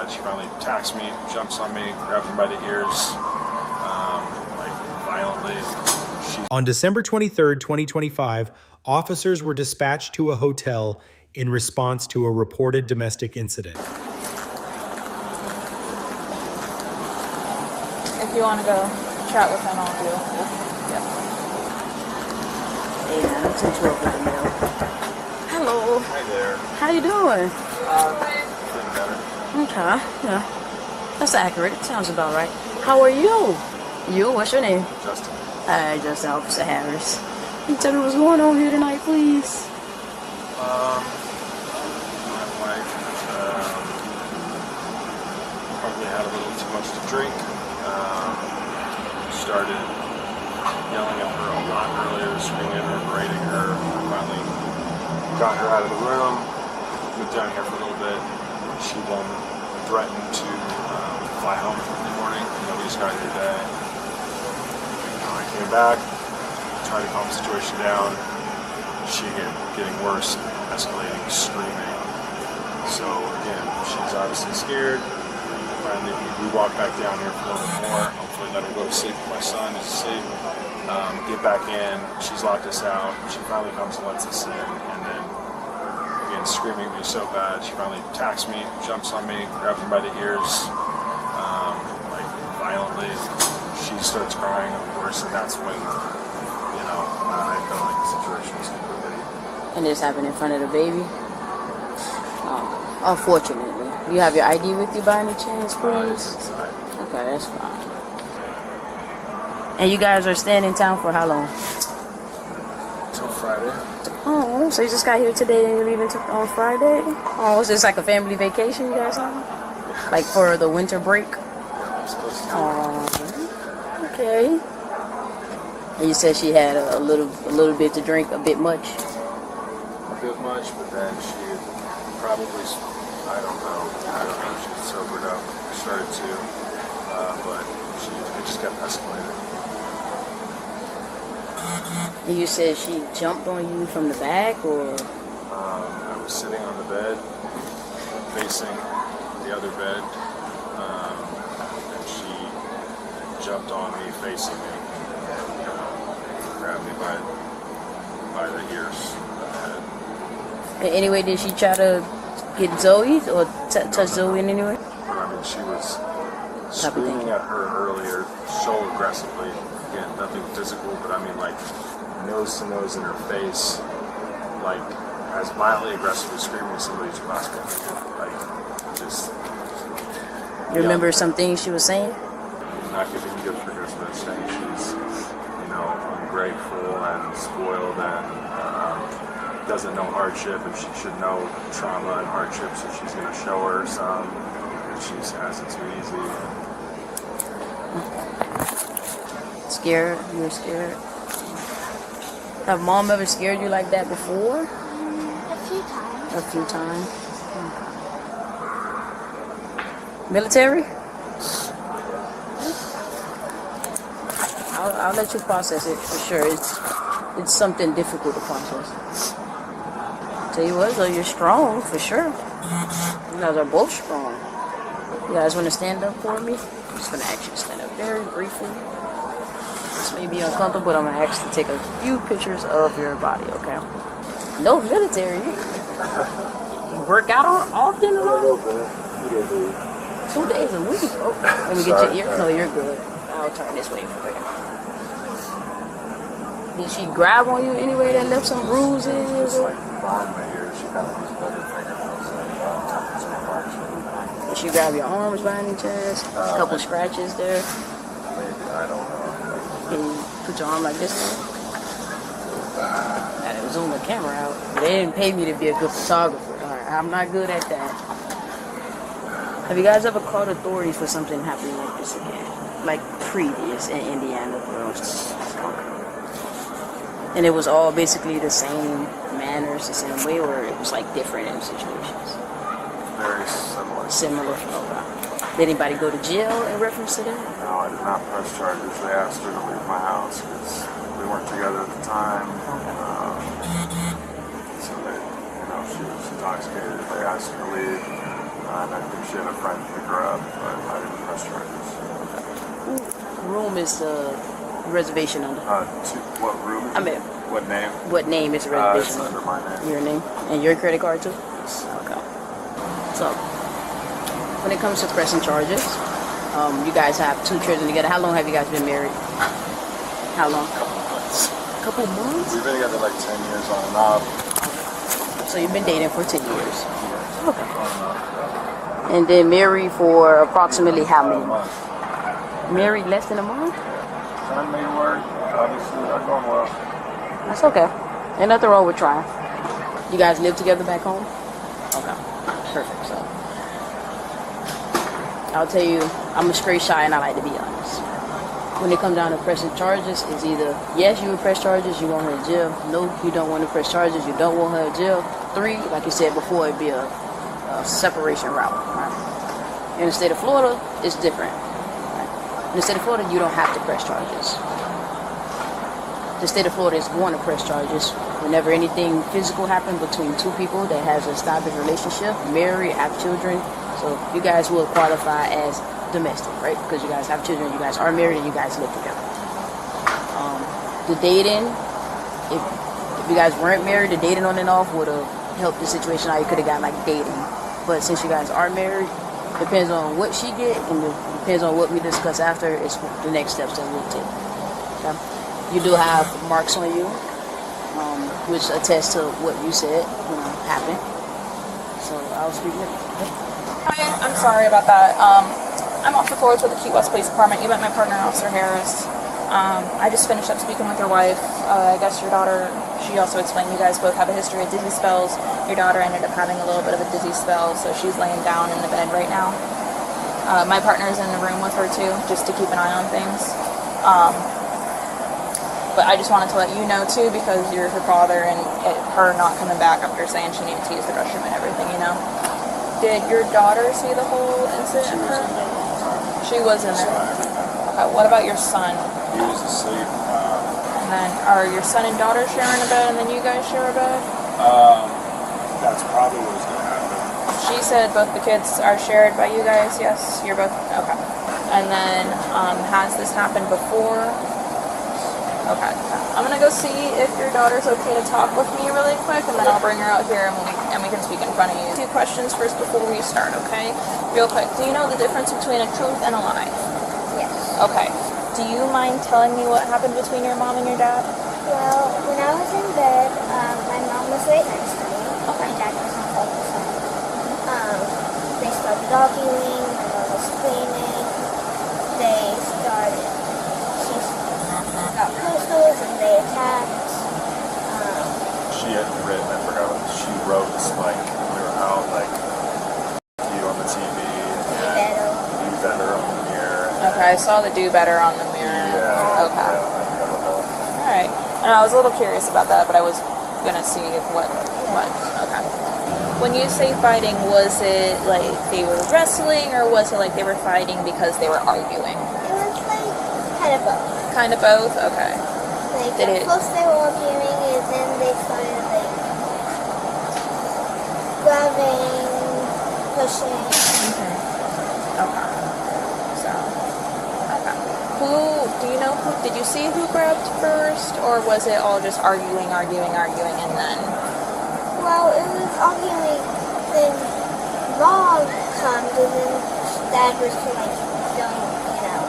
bad. She finally attacks me, jumps on me, grabs me by the ears, like violently. On December 23rd, 2025, officers were dispatched to a hotel in response to a reported domestic incident. If you want to go chat with him, I'll do it. Yep. Hey, man, I'm 212 with the mail. Hello. Hi there. How you doing? Feeling better. Okay, yeah. That's accurate. Sounds about right. How are you? You? What's your name? Justin. Hi, Justin Officer Harris. Can you tell me what's going on here tonight, please? My wife probably had a little too much to drink. Started yelling at her a lot earlier, screaming at her, berating her. I finally got her out of the room, moved down here for a little bit. She then threatened to fly home in the morning. We just got here today. I came back, tried to calm the situation down. She getting worse, escalating, screaming. So again, she's obviously scared. Finally, we walked back down here for a little bit more. Hopefully let her go to sleep. My son is asleep. Get back in. She's locked us out. She finally comes and lets us in. And then, again, screaming at me so bad. She finally attacks me, jumps on me, grabs me by the ears, like violently. She starts crying, of course, and that's when, I felt like the situation was completely... And this happened in front of the baby? Unfortunately. You have your ID with you by any chance, please? Okay, that's fine. And you guys are staying in town for how long? Till Friday. Oh, so you just got here today and you're leaving on Friday? Oh, is this like a family vacation you guys on? Yes. Like for the winter break? Yeah, I'm supposed to. Oh, okay. And you said she had a little bit to drink, a bit much? A bit much, but then she probably, I don't know, she sobered up, started to, but it just kept escalating. And you said she jumped on you from the back, or? I was sitting on the bed, facing the other bed, and she jumped on me, facing me, and grabbed me by the ears. Anyway, did she try to get Zoe or touch Zoe in any way? I mean, she was screaming at her earlier so aggressively. Again, nothing physical, but I mean, like, nose to nose in her face, like, as violently aggressively screaming at somebody who's possible. Like, just... You remember some things she was saying? Not giving good for Christmas, saying she's, ungrateful and spoiled and doesn't know hardship, and she should know trauma and hardship, so she's going to show her some, and she has it too easy. Scared? You were scared? Have mom ever scared you like that before? A few times. A few times. Military? I'll let you process it for sure. It's something difficult to process. Tell you what, though, you're strong for sure. You guys are both strong. You guys want to stand up for me? I'm just gonna ask you to stand up very briefly. This may be uncomfortable, but I'm gonna ask you to take a few pictures of your body, okay? No military. You work out often? A little bit. 2 days a week. Oh, let me get your ear. No, you're good. I'll turn this way for you. Did she grab on you anyway that left some bruises? Just like behind my ears, she kind of just put her fingernails and some marks. Did she grab your arms by any chance? A couple scratches there. Maybe, I don't know. Can you put your arm like this now? I didn't zoom the camera out. They didn't pay me to be a good photographer. Alright, I'm not good at that. Have you guys ever called authorities for something happening like this again? Like previous in Indiana, for instance? And it was all basically the same manners, the same way, or it was like different in situations? Very similar. Similar. Okay. Did anybody go to jail in reference to that? No, I did not press charges. They asked her to leave my house because we weren't together at the time. So they, she was intoxicated. They asked her to leave. And I think she had a friend pick her up, but I didn't press charges. Room is the reservation under? What room? I mean, what name? what name is the It's reservation under my name. Your name? And your credit card too? Okay. So, when it comes to pressing charges, you guys have 2 children together. How long have you guys been married? How long? Couple months? We've been together like 10 years on and off. So you've been dating for 10 years. Okay. And then married for approximately how many? Married less than a month? Trying to make it work. Obviously, not going well. That's okay. Ain't nothing wrong with trying. You guys live together back home? Okay. Perfect. So I'll tell you, I'm a straight shot and I like to be honest. When it comes down to pressing charges, it's either yes, you will press charges, you want her in jail. No, you don't want to press charges, you don't want her in jail. 3, like you said before, it'd be a separation route. Right? In the state of Florida, it's different. Right? In the state of Florida, you don't have to press charges. The state of Florida is going to press charges whenever anything physical happens between 2 people that has an established relationship, married, have children. So you guys will qualify as domestic, right? Because you guys have children, you guys are married, and you guys live together. The dating, if you guys weren't married, the dating on and off would have helped the situation out. You could have got like dating. But since you guys are married, depends on what she get and depends on what we discuss after, it's the next steps that we'll take. Okay? You do have marks on you, which attest to what you said, happened. So I'll speak with you. Hi, I'm sorry about that. I'm off the floors with the Key West Police Department. You met my partner, Officer Harris. I just finished up speaking with your wife. I guess your daughter, she also explained you guys both have a history of dizzy spells. Your daughter ended up having a little bit of a dizzy spell, so she's laying down in the bed right now. My partner's in the room with her too, just to keep an eye on things. But I just wanted to let you know too, because you're her father, and her not coming back after saying she needed to use the restroom and everything, Did your daughter see the whole incident? She was in there. Okay, what about your son? He was asleep. And then are your son and daughter sharing a bed, and then you guys share a bed? That's probably what was going to happen. She said both the kids are shared by you guys. Yes, you're both okay. And then has this happened before? Okay. I'm gonna go see if your daughter's okay to talk with me really quick, and then I'll bring her out here and we can speak in front of you. 2 questions first before we start, okay? Real quick. Do you know the difference between a truth and a lie? Yes. Okay. Do you mind telling me what happened between your mom and your dad? Well, when I was in bed, my mom was right next to me. Okay. My dad was on the other side. They started arguing. My mom was screaming. She got pistols and they attacked. She had written, I forgot what she wrote, like, we were out, like, you on the TV, and you better on the mirror. Okay, I saw the do better on the mirror. Yeah. Okay. Yeah, Alright. And I was a little curious about that, but I was gonna see what. Okay. When you say fighting, was it like they were wrestling, or was it like they were fighting because they were arguing? It was like kind of both. Kind of both? Okay. Like Did at first they were arguing, and then they started like grabbing, pushing. Okay. So, okay. Do you know did you see who grabbed first, or was it all just arguing, and then? Well, it was arguing, then mom comes, and then dad was like,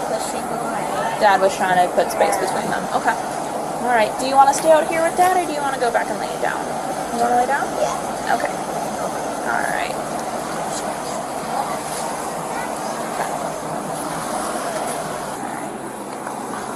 pushing away. Dad was trying to put space between them. Okay. Alright. Do you want to stay out here with Dad, or do you want to go back and lay it down? You want to lay down? Yeah. Okay. Alright.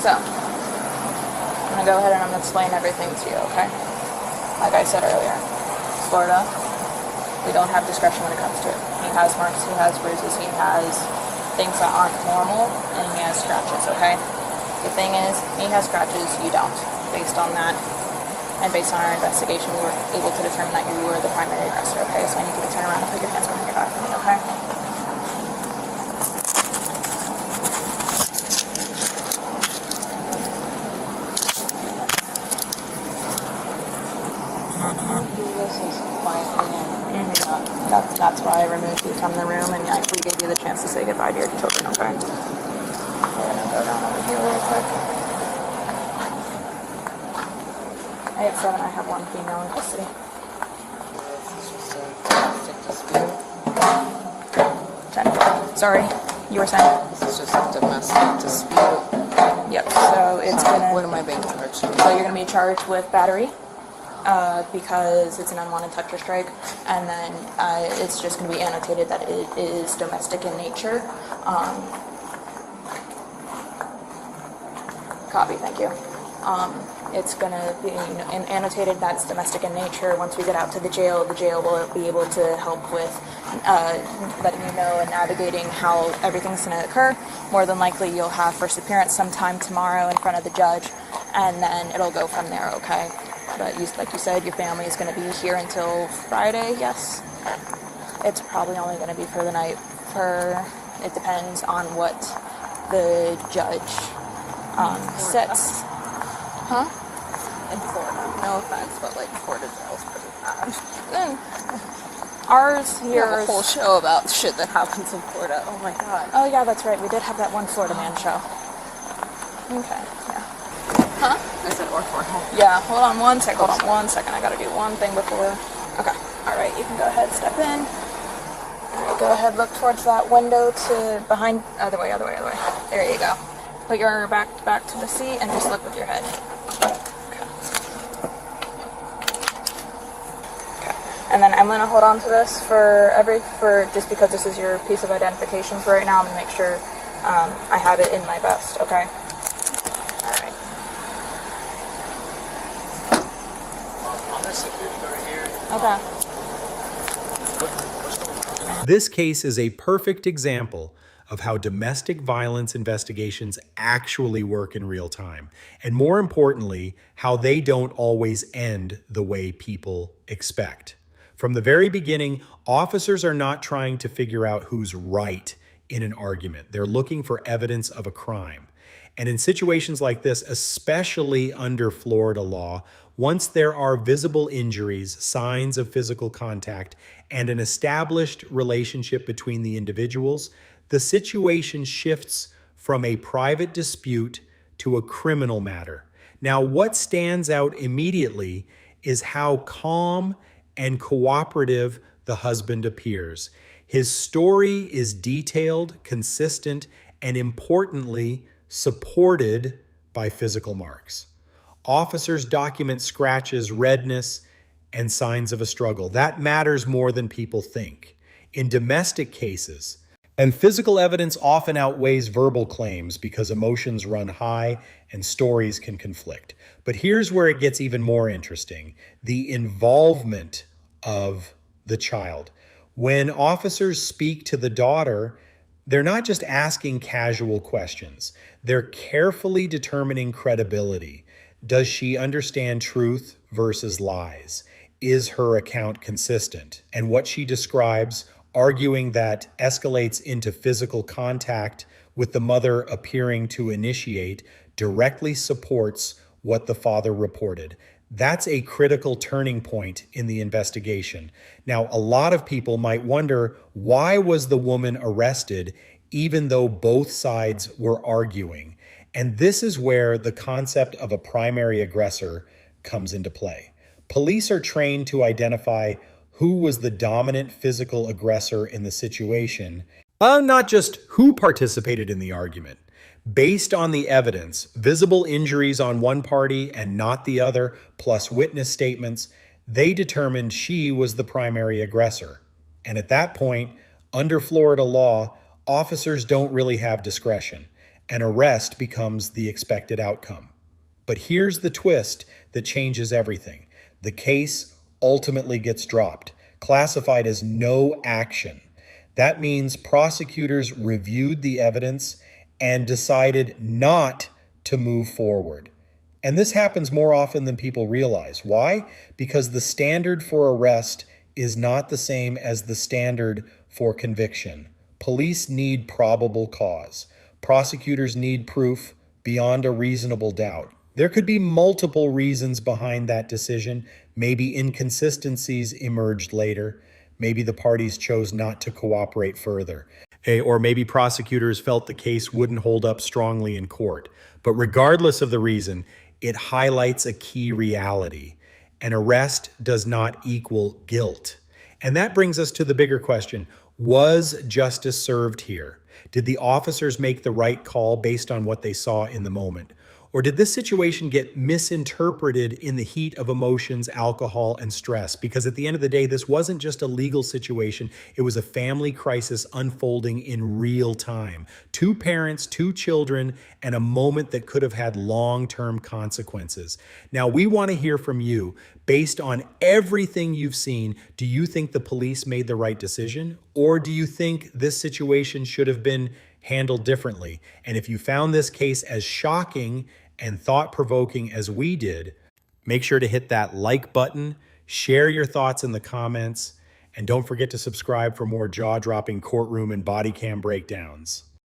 So, I'm going to go ahead and I'm going to explain everything to you, okay? Like I said earlier, Florida, we don't have discretion when it comes to it. He has marks, he has bruises, he has things that aren't normal, and he has scratches, okay? The thing is, he has scratches, you don't. Based on that, and based on our investigation, we were able to determine that you were the primary aggressor, okay? So I need you to turn around and put your hands behind your back for me, okay? That's why I removed you from from the room, and we gave you the chance to say goodbye to your children, okay? We're gonna go down over here real quick. I have 7, I have 1 female in custody. Sorry, you were saying? This is just a domestic dispute. Yep, so it's gonna... What am I being charged? So you're gonna be charged with battery, because it's an unwanted touch or strike, and then it's just gonna be annotated that it is domestic in nature. Copy, thank you. It's gonna be annotated that it's domestic in nature. Once we get out to the jail will be able to help with letting you know and navigating how everything's gonna occur. More than likely, you'll have first appearance sometime tomorrow in front of the judge, and then it'll go from there, okay? But like you said, your family is gonna be here until Friday, yes? It's probably only gonna be for the night. It depends on what the judge sets. Huh? In Florida. No offense, but like Florida jail's pretty bad. Ours We here have a is... whole show about shit that happens in Florida. Oh my god. Oh yeah, that's right. We did have that one Florida man show. Okay, yeah. Huh? I said or Florida. Yeah, hold on one second. I gotta do one thing before. Okay. Alright, you can go ahead, step in. Alright, go ahead, look towards that window to behind. Other way. There you go. Put your back to the seat and just look with your head. And then I'm gonna hold on to this for just because this is your piece of identification for right now. I'm gonna make sure I have it in my vest. Okay. All right. Okay. This case is a perfect example of how domestic violence investigations actually work in real time, and more importantly, how they don't always end the way people expect. From the very beginning, officers are not trying to figure out who's right in an argument. They're looking for evidence of a crime. And in situations like this, especially under Florida law, once there are visible injuries, signs of physical contact, and an established relationship between the individuals, the situation shifts from a private dispute to a criminal matter. Now, what stands out immediately is how calm and cooperative the husband appears. His story is detailed, consistent, and importantly, supported by physical marks. Officers document scratches, redness, and signs of a struggle. That matters more than people think. In domestic cases, and physical evidence often outweighs verbal claims because emotions run high and stories can conflict. But here's where it gets even more interesting: the involvement of the child. When officers speak to the daughter, they're not just asking casual questions. They're carefully determining credibility. Does she understand truth versus lies? Is her account consistent? And what she describes, arguing that escalates into physical contact with the mother appearing to initiate, directly supports what the father reported. That's a critical turning point in the investigation. Now, a lot of people might wonder, why was the woman arrested even though both sides were arguing? And this is where the concept of a primary aggressor comes into play. Police are trained to identify who was the dominant physical aggressor in the situation, not just who participated in the argument. Based on the evidence, visible injuries on one party and not the other, plus witness statements, they determined she was the primary aggressor. And at that point, under Florida law, officers don't really have discretion. An arrest becomes the expected outcome. But here's the twist that changes everything. The case ultimately gets dropped, classified as no action. That means prosecutors reviewed the evidence and decided not to move forward. And this happens more often than people realize. Why? Because the standard for arrest is not the same as the standard for conviction. Police need probable cause. Prosecutors need proof beyond a reasonable doubt. There could be multiple reasons behind that decision. Maybe inconsistencies emerged later. Maybe the parties chose not to cooperate further. Or maybe prosecutors felt the case wouldn't hold up strongly in court. But regardless of the reason, it highlights a key reality. An arrest does not equal guilt. And that brings us to the bigger question. Was justice served here? Did the officers make the right call based on what they saw in the moment? Or did this situation get misinterpreted in the heat of emotions, alcohol, and stress? Because at the end of the day, this wasn't just a legal situation, it was a family crisis unfolding in real time. 2 parents, 2 children, and a moment that could have had long-term consequences. Now, we want to hear from you. Based on everything you've seen, do you think the police made the right decision? Or do you think this situation should have been handled differently? And if you found this case as shocking and thought-provoking as we did, make sure to hit that like button, share your thoughts in the comments, and don't forget to subscribe for more jaw-dropping courtroom and body cam breakdowns.